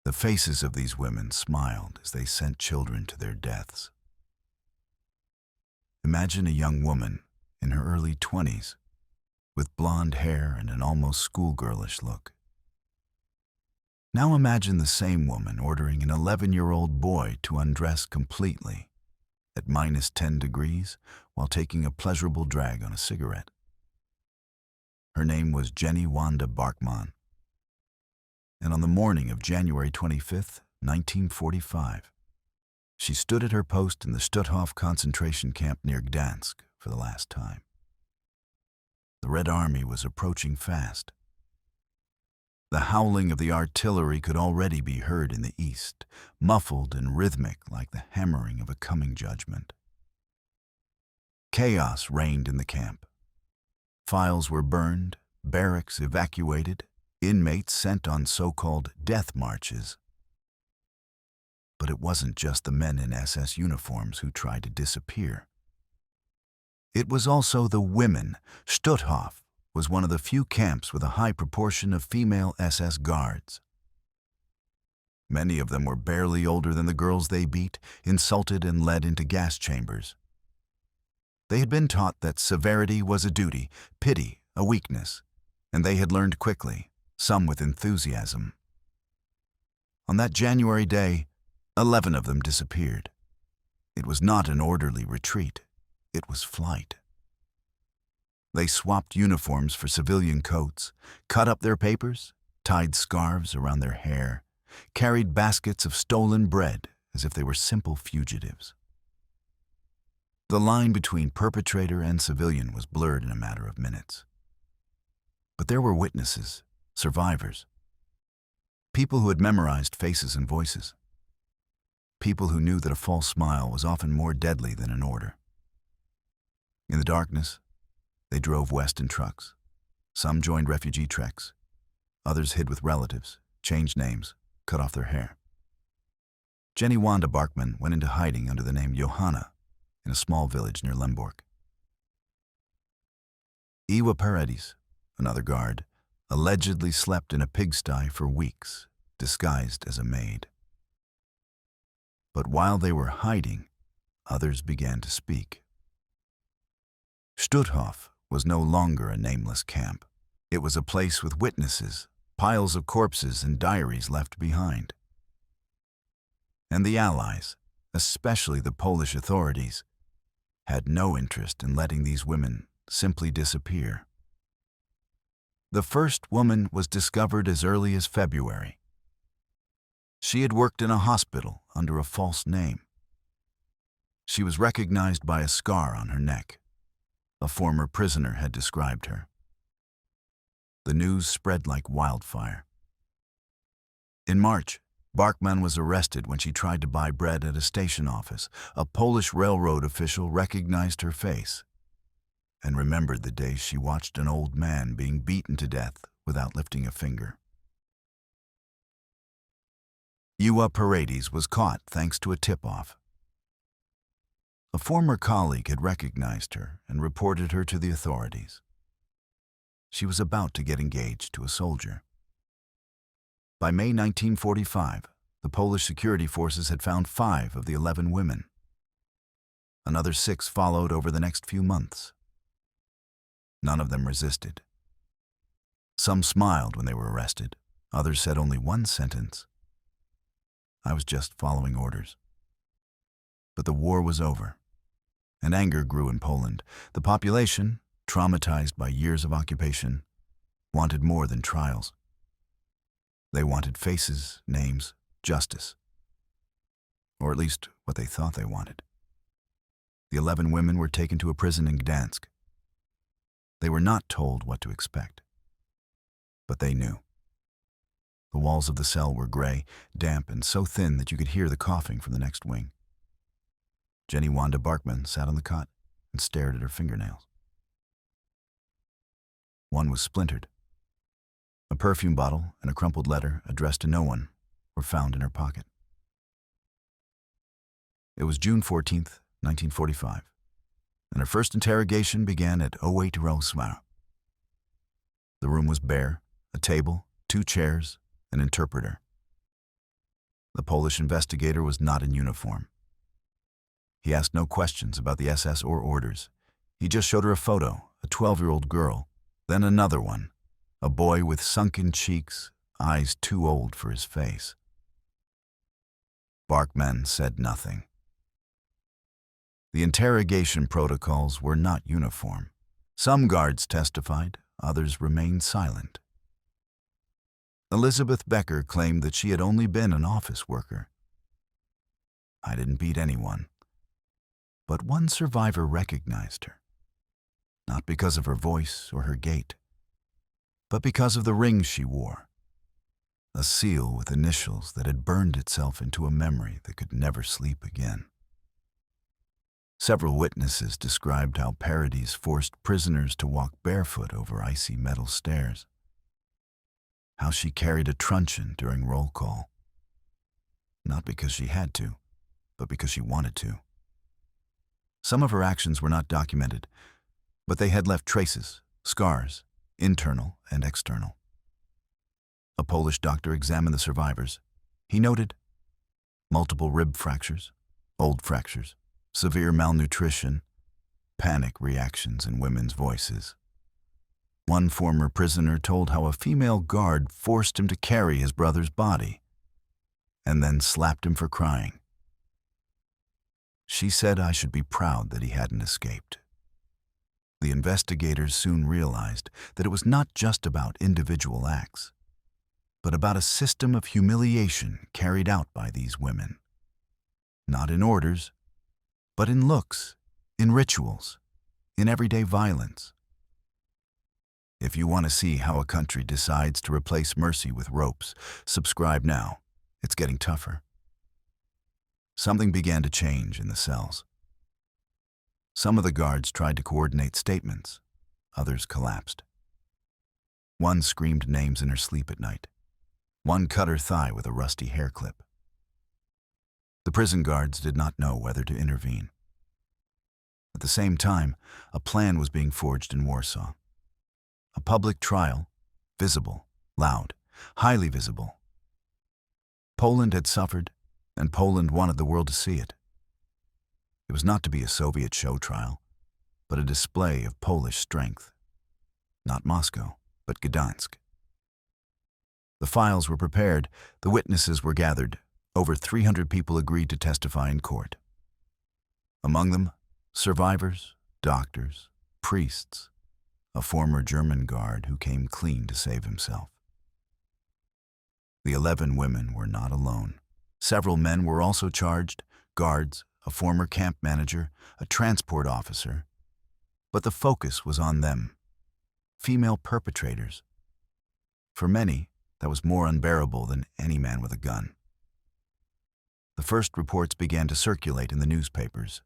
The faces of these women smiled as they sent children to their deaths. Imagine a young woman in her early 20s with blonde hair and an almost schoolgirlish look. Now imagine the same woman ordering an 11-year-old boy to undress completely at -10 degrees while taking a pleasurable drag on a cigarette. Her name was Jenny Wanda Barkman, and on the morning of January 25th, 1945, she stood at her post in the Stutthof concentration camp near Gdansk for the last time. The Red Army was approaching fast. The howling of the artillery could already be heard in the east, muffled and rhythmic like the hammering of a coming judgment. Chaos reigned in the camp. Files were burned, barracks evacuated, inmates sent on so-called death marches. But it wasn't just the men in SS uniforms who tried to disappear. It was also the women. Stutthof was one of the few camps with a high proportion of female SS guards. Many of them were barely older than the girls they beat, insulted, and led into gas chambers. They had been taught that severity was a duty, pity a weakness, and they had learned quickly, some with enthusiasm. On that January day, 11 of them disappeared. It was not an orderly retreat. It was flight. They swapped uniforms for civilian coats, cut up their papers, tied scarves around their hair, carried baskets of stolen bread as if they were simple fugitives. The line between perpetrator and civilian was blurred in a matter of minutes. But there were witnesses, survivors, people who had memorized faces and voices, people who knew that a false smile was often more deadly than an order. In the darkness, they drove west in trucks. Some joined refugee treks. Others hid with relatives, changed names, cut off their hair. Jenny Wanda Barkman went into hiding under the name Johanna in a small village near Lemborg. Iwa Paredes, another guard, allegedly slept in a pigsty for weeks, disguised as a maid. But while they were hiding, others began to speak. Stutthof was no longer a nameless camp. It was a place with witnesses, piles of corpses, and diaries left behind. And the Allies, especially the Polish authorities, had no interest in letting these women simply disappear. The first woman was discovered as early as February. She had worked in a hospital under a false name. She was recognized by a scar on her neck. A former prisoner had described her. The news spread like wildfire. In March, Barkman was arrested when she tried to buy bread at a station office. A Polish railroad official recognized her face and remembered the day she watched an old man being beaten to death without lifting a finger. Iwa Paredes was caught thanks to a tip-off. A former colleague had recognized her and reported her to the authorities. She was about to get engaged to a soldier. By May 1945, the Polish security forces had found 5 of the 11 women. Another 6 followed over the next few months. None of them resisted. Some smiled when they were arrested. Others said only one sentence: "I was just following orders." But the war was over, and anger grew in Poland. The population, traumatized by years of occupation, wanted more than trials. They wanted faces, names, justice. Or at least what they thought they wanted. The 11 women were taken to a prison in Gdansk. They were not told what to expect, but they knew. The walls of the cell were gray, damp, and so thin that you could hear the coughing from the next wing. Jenny Wanda Barkman sat on the cot and stared at her fingernails. One was splintered. A perfume bottle and a crumpled letter addressed to no one were found in her pocket. It was June 14th, 1945, and her first interrogation began at 08 Rosmar. The room was bare, a table, 2 chairs, an interpreter. The Polish investigator was not in uniform. He asked no questions about the SS or orders. He just showed her a photo, a 12-year-old girl, then another one, a boy with sunken cheeks, eyes too old for his face. Barkman said nothing. The interrogation protocols were not uniform. Some guards testified, others remained silent. Elizabeth Becker claimed that she had only been an office worker. I didn't beat anyone. But one survivor recognized her, not because of her voice or her gait, but because of the ring she wore, a seal with initials that had burned itself into a memory that could never sleep again. Several witnesses described how Paradis forced prisoners to walk barefoot over icy metal stairs, how she carried a truncheon during roll call, not because she had to, but because she wanted to. Some of her actions were not documented, but they had left traces, scars, internal and external. A Polish doctor examined the survivors. He noted multiple rib fractures, old fractures, severe malnutrition, panic reactions in women's voices. One former prisoner told how a female guard forced him to carry his brother's body and then slapped him for crying. She said I should be proud that he hadn't escaped. The investigators soon realized that it was not just about individual acts, but about a system of humiliation carried out by these women. Not in orders, but in looks, in rituals, in everyday violence. If you want to see how a country decides to replace mercy with ropes, subscribe now. It's getting tougher. Something began to change in the cells. Some of the guards tried to coordinate statements. Others collapsed. One screamed names in her sleep at night. One cut her thigh with a rusty hair clip. The prison guards did not know whether to intervene. At the same time, a plan was being forged in Warsaw. A public trial, visible, loud, highly visible. Poland had suffered, and Poland wanted the world to see it. It was not to be a Soviet show trial, but a display of Polish strength. Not Moscow, but Gdansk. The files were prepared, the witnesses were gathered. Over 300 people agreed to testify in court. Among them, survivors, doctors, priests, a former German guard who came clean to save himself. The 11 women were not alone. Several men were also charged, guards, a former camp manager, a transport officer. But the focus was on them, female perpetrators. For many, that was more unbearable than any man with a gun. The first reports began to circulate in the newspapers.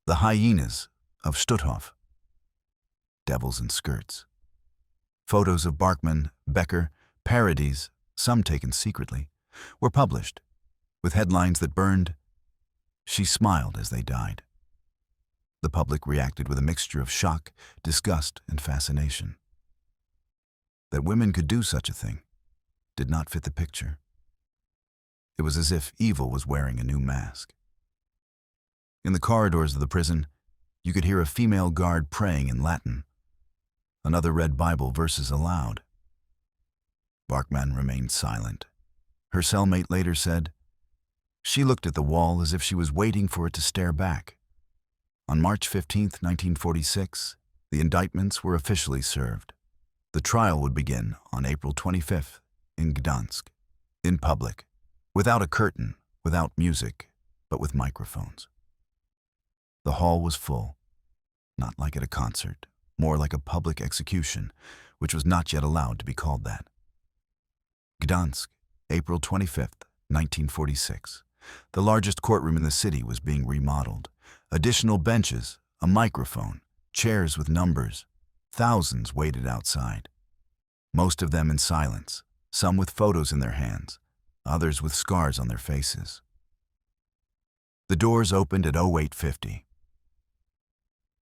The hyenas of Stutthof. Devils in skirts. Photos of Barkman, Becker, Paradis, some taken secretly, were published, with headlines that burned, "She smiled as they died." The public reacted with a mixture of shock, disgust, and fascination. That women could do such a thing did not fit the picture. It was as if evil was wearing a new mask. In the corridors of the prison, you could hear a female guard praying in Latin. Another read Bible verses aloud. Barkman remained silent. Her cellmate later said, "She looked at the wall as if she was waiting for it to stare back." On March 15, 1946, the indictments were officially served. The trial would begin on April 25th in Gdansk, in public, without a curtain, without music, but with microphones. The hall was full, not like at a concert, more like a public execution, which was not yet allowed to be called that. Gdansk, April 25th, 1946. The largest courtroom in the city was being remodeled. Additional benches, a microphone, chairs with numbers. Thousands waited outside. Most of them in silence, some with photos in their hands, others with scars on their faces. The doors opened at 0850.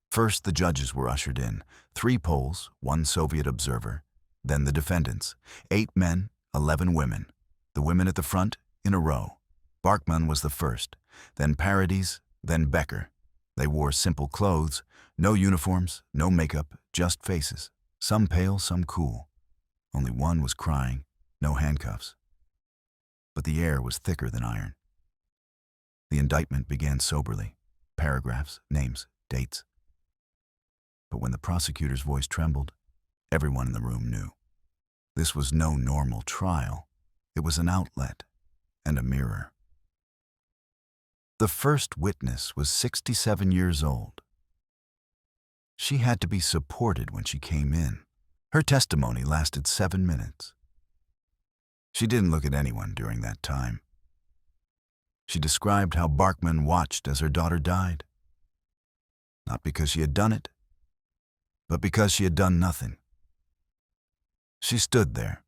First, the judges were ushered in, 3 Poles, 1 Soviet observer, then the defendants, 8 men, 11 women, the women at the front in a row. Barkman was the first, then Paradis, then Becker. They wore simple clothes, no uniforms, no makeup, just faces, some pale, some cool. Only one was crying, no handcuffs. But the air was thicker than iron. The indictment began soberly, paragraphs, names, dates. But when the prosecutor's voice trembled, everyone in the room knew. This was no normal trial. It was an outlet and a mirror. The first witness was 67 years old. She had to be supported when she came in. Her testimony lasted 7 minutes. She didn't look at anyone during that time. She described how Barkman watched as her daughter died. Not because she had done it, but because she had done nothing. She stood there,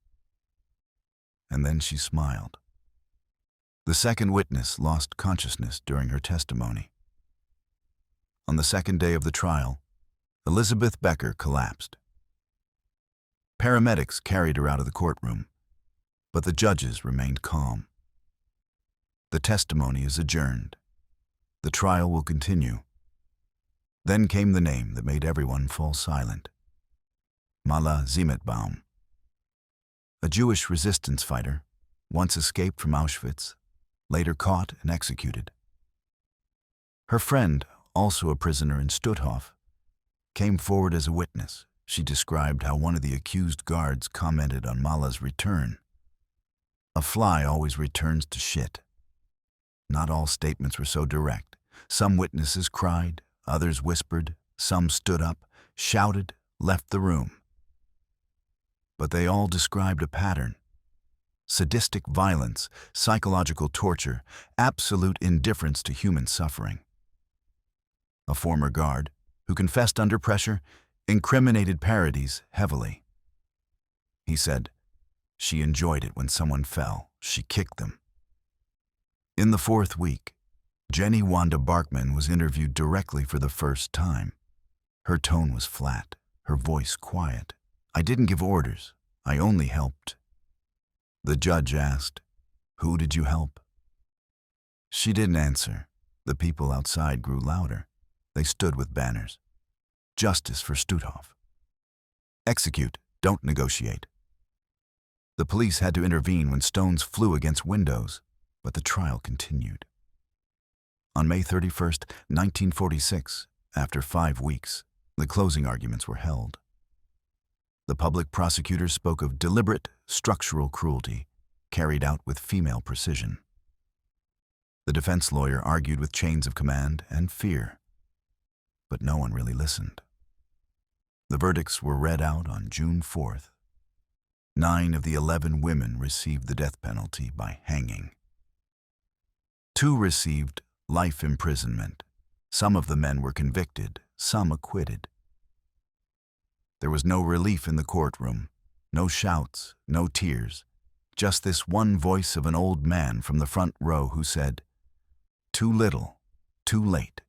and then she smiled. The second witness lost consciousness during her testimony. On the second day of the trial, Elizabeth Becker collapsed. Paramedics carried her out of the courtroom, but the judges remained calm. The testimony is adjourned. The trial will continue. Then came the name that made everyone fall silent. Mala Zimetbaum. A Jewish resistance fighter, once escaped from Auschwitz, later caught and executed. Her friend, also a prisoner in Stutthof, came forward as a witness. She described how one of the accused guards commented on Mala's return. A fly always returns to shit. Not all statements were so direct. Some witnesses cried, others whispered, some stood up, shouted, left the room. But they all described a pattern. Sadistic violence, psychological torture, absolute indifference to human suffering. A former guard, who confessed under pressure, incriminated Paradis heavily. He said, "She enjoyed it when someone fell. She kicked them." In the fourth week, Jenny Wanda Barkman was interviewed directly for the first time. Her tone was flat, her voice quiet. "I didn't give orders. I only helped." The judge asked, "Who did you help?" She didn't answer. The people outside grew louder. They stood with banners. "Justice for Stutthof. Execute, don't negotiate." The police had to intervene when stones flew against windows, but the trial continued. On May 31st, 1946, after 5 weeks, the closing arguments were held. The public prosecutor spoke of deliberate, structural cruelty, carried out with female precision. The defense lawyer argued with chains of command and fear, but no one really listened. The verdicts were read out on June 4th. 9 of the 11 women received the death penalty by hanging. 2 received life imprisonment. Some of the men were convicted, some acquitted. There was no relief in the courtroom, no shouts, no tears, just this one voice of an old man from the front row who said, "Too little, too late."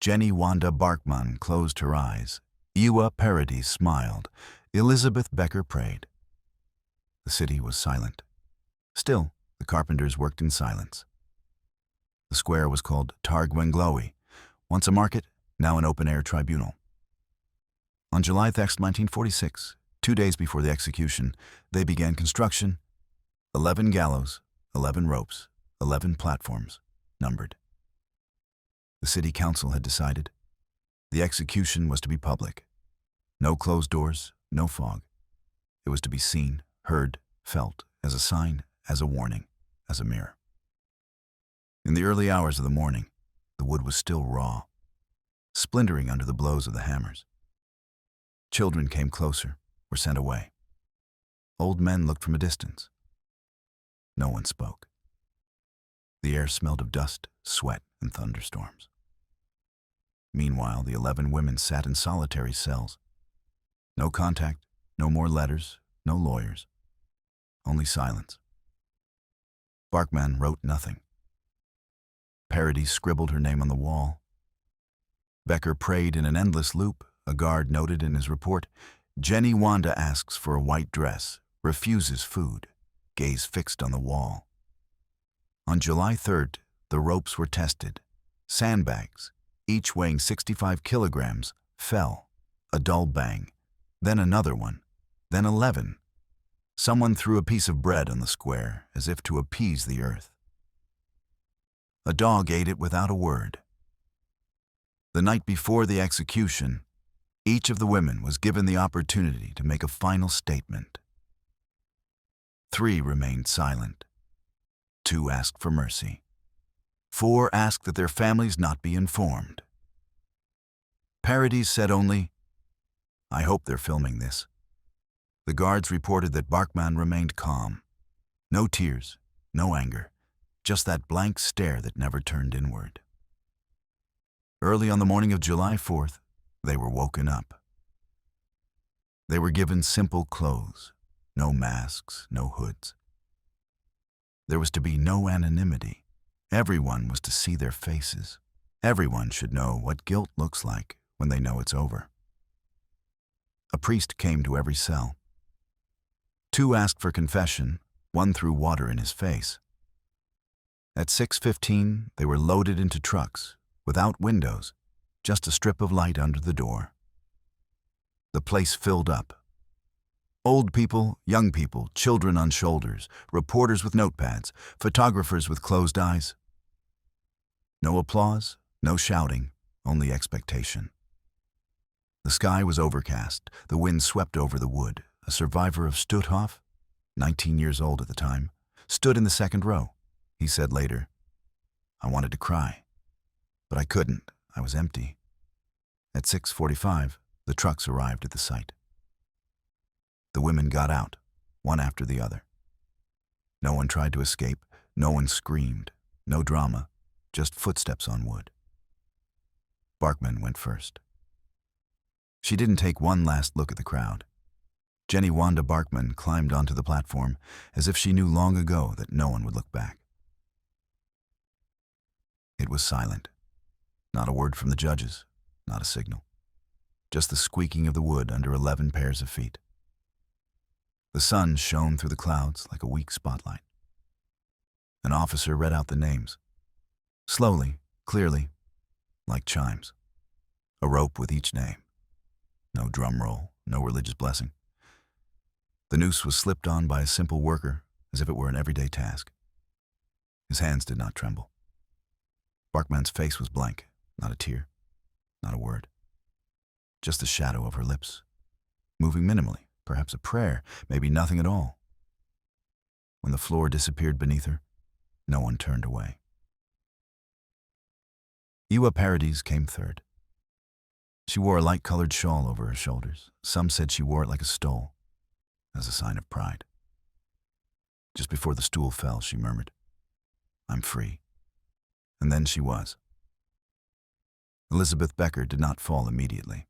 Jenny Wanda Barkman closed her eyes. Ewa Paradis smiled. Elizabeth Becker prayed. The city was silent. Still, the carpenters worked in silence. The square was called Targ Wenglowy, once a market, now an open-air tribunal. On July 6, 1946, 2 days before the execution, they began construction. 11 gallows, 11 ropes, 11 platforms, numbered. The city council had decided. The execution was to be public. No closed doors, no fog. It was to be seen, heard, felt, as a sign, as a warning, as a mirror. In the early hours of the morning, the wood was still raw, splintering under the blows of the hammers. Children came closer, were sent away. Old men looked from a distance. No one spoke. The air smelled of dust, sweat, and thunderstorms. Meanwhile, the 11 women sat in solitary cells. No contact, no more letters, no lawyers. Only silence. Barkman wrote nothing. Paradis scribbled her name on the wall. Becker prayed in an endless loop. A guard noted in his report, "Jenny Wanda asks for a white dress, refuses food, gaze fixed on the wall." On On July 3rd, the ropes were tested. Sandbags, each weighing 65 kilograms, fell. A dull bang. Then another one. Then 11. Someone threw a piece of bread on the square, as if to appease the earth. A dog ate it without a word. The night before the execution, each of the women was given the opportunity to make a final statement. 3 remained silent. 2 asked for mercy. 4 asked that their families not be informed. Parodies said only, "I hope they're filming this." The guards reported that Barkman remained calm. No tears, no anger, just that blank stare that never turned inward. Early on the morning of July 4th, they were woken up. They were given simple clothes, no masks, no hoods. There was to be no anonymity. Everyone was to see their faces. Everyone should know what guilt looks like when they know it's over. A priest came to every cell. 2 asked for confession, 1 threw water in his face. At 6:15, they were loaded into trucks, without windows, just a strip of light under the door. The place filled up. Old people, young people, children on shoulders, reporters with notepads, photographers with closed eyes. No applause, no shouting, only expectation. The sky was overcast. The wind swept over the wood. A survivor of Stutthof, 19 years old at the time, stood in the second row. He said later, "I wanted to cry, but I couldn't. I was empty." At 6:45, the trucks arrived at the site. The women got out, one after the other. No one tried to escape. No one screamed. No drama, just footsteps on wood. Barkman went first. She didn't take one last look at the crowd. Jenny Wanda Barkman climbed onto the platform as if she knew long ago that no one would look back. It was silent. Not a word from the judges, not a signal. Just the squeaking of the wood under 11 pairs of feet. The sun shone through the clouds like a weak spotlight. An officer read out the names. Slowly, clearly, like chimes. A rope with each name. No drum roll, no religious blessing. The noose was slipped on by a simple worker, as if it were an everyday task. His hands did not tremble. Barkman's face was blank, not a tear, not a word. Just the shadow of her lips, moving minimally, perhaps a prayer, maybe nothing at all. When the floor disappeared beneath her, no one turned away. Ewa Parodies came third. She wore a light-colored shawl over her shoulders. Some said she wore it like a stole, as a sign of pride. Just before the stool fell, she murmured, "I'm free." And then she was. Elizabeth Becker did not fall immediately.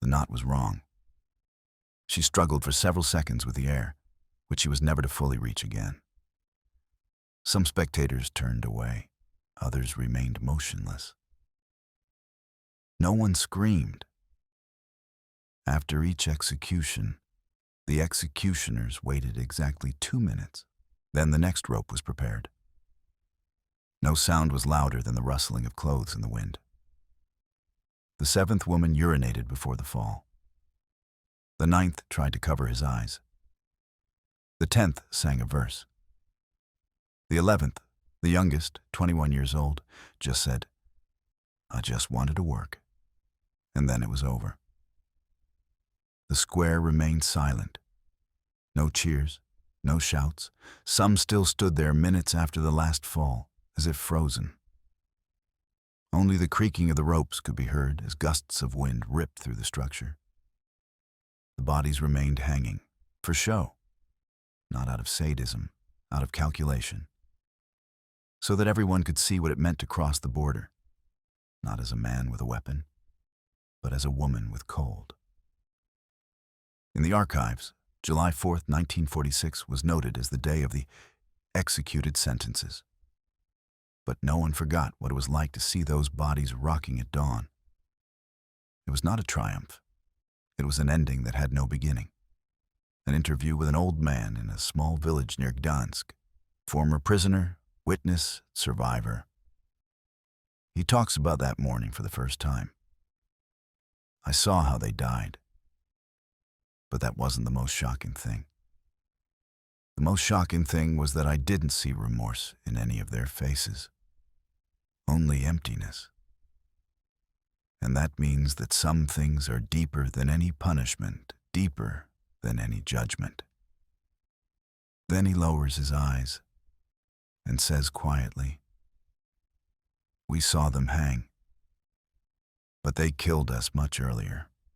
The knot was wrong. She struggled for several seconds with the air, which she was never to fully reach again. Some spectators turned away. Others remained motionless. No one screamed. After each execution, the executioners waited exactly 2 minutes. Then the next rope was prepared. No sound was louder than the rustling of clothes in the wind. The 7th woman urinated before the fall. The 9th tried to cover his eyes. The 10th sang a verse. The 11th, the youngest, 21 years old, just said, "I just wanted to work." And then it was over. The square remained silent. No cheers, no shouts. Some still stood there minutes after the last fall, as if frozen. Only the creaking of the ropes could be heard as gusts of wind ripped through the structure. The bodies remained hanging, for show, not out of sadism, out of calculation, so that everyone could see what it meant to cross the border, not as a man with a weapon, but as a woman with cold. In the archives, July 4th, 1946 was noted as the day of the executed sentences. But no one forgot what it was like to see those bodies rocking at dawn. It was not a triumph. It was an ending that had no beginning. An interview with an old man in a small village near Gdansk, former prisoner, Witness, survivor. He talks about that morning for the first time. I saw how they died. But that wasn't the most shocking thing. The most shocking thing was that I didn't see remorse in any of their faces. Only emptiness. And that means that some things are deeper than any punishment, deeper than any judgment. Then he lowers his eyes and says quietly, "We saw them hang, but they killed us much earlier."